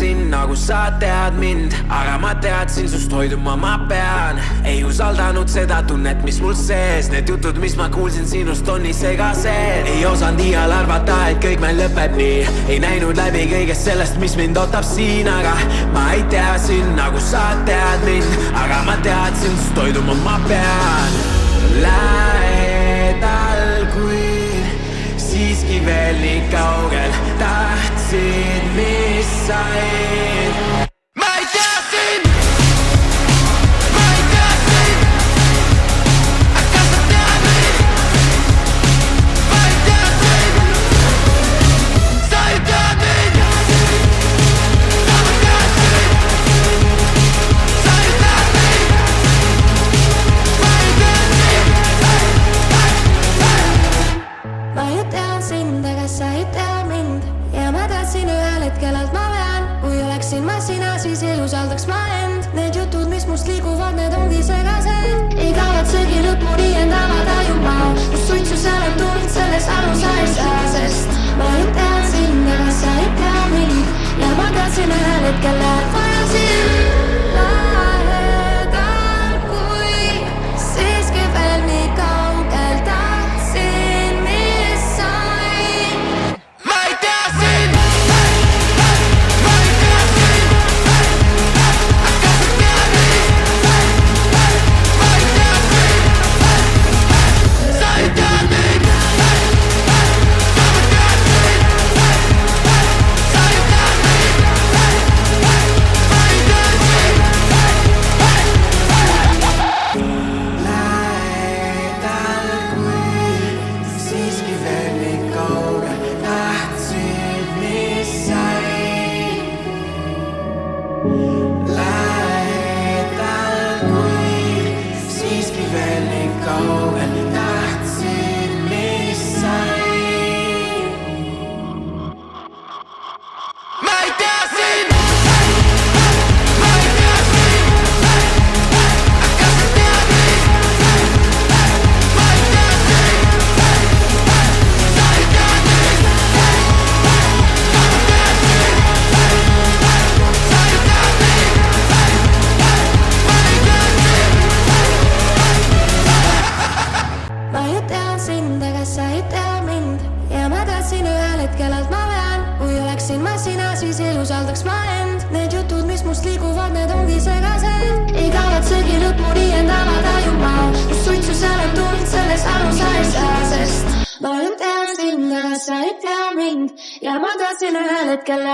teadsin nagu sa tead mind, aga ma teadsin sust hoiduma ma pean. Ei usaldanud seda tunnet, mis mul sees, need jutud, mis ma kuulsin sinust on nii segased. Ei osanud iial arvata, et kõik meil lõpeb nii, ei näinud läbi kõigest sellest, mis mind ootab siin. Aga ma ei teadsin nagu sa tead mind, aga ma teadsin sust hoiduma ma pean. Lähedal kuid siiski veel nii kaugel, tahtsid mis said. Ma ei teadsin, ma ei teadsin, aga sa tead mind. Ma ei teadsin, sa ei tead mind. Sa ma teadsin, sa ei tead mind. Ma ei teadsin. Ma ju tean sind, aga sa ei tea mind. Ja ma tahtsin ühel hetkel, et ma vean. Kui oleksin ma sina, siis ei usaldaks ma end. Need jutud, mis must liiguvad, need ongi segased. Ei kavatsegi lõpuni end avada juba. Kus suitsu seal on tulnud, selles aru sa ei saa. Sest ma ju tean sind, aga sa ei tea mind. Ja ma tahtsin ühel hetkel, et vajasin lähedal, kui siiski veel nii kaugel tahtsin mis sain. Ma ei teadsin, ma ei teadsin, aga sa tead mind. Ma ei teadsin, sa ei tead mind. Sa ma teadsin, sa ei tead mind. Ma ei teadsin. Lähedal, kui siiski veel nii kaugel, tahtsid mis sain. Lähedal, kui siiski veel nii kaugel, tahtsid mis sain. Ma ei teadsin, ma ei teadsin, aga sa tead mind. Ma ei teadsin, sa ei tead mind. Sa ma teadsin, sa ei tead mind. Ma ei teadsin. Ma ju tean sind, aga sa ei tea mind. Ja ma tahtsin ühel hetkel, et ma vean. Kui oleksin ma sina, siis ei usaldaks ma end. Need jutud, mis must liiguvad, need ongi segased. Ei kavatsegi lõpuni end avada juba. Kus suitsu seal on tulnud, selles aru sa ei saa. Sest ma ju tean sind, aga sa ei tea mind. Ja ma tahtsin ühel hetkel, et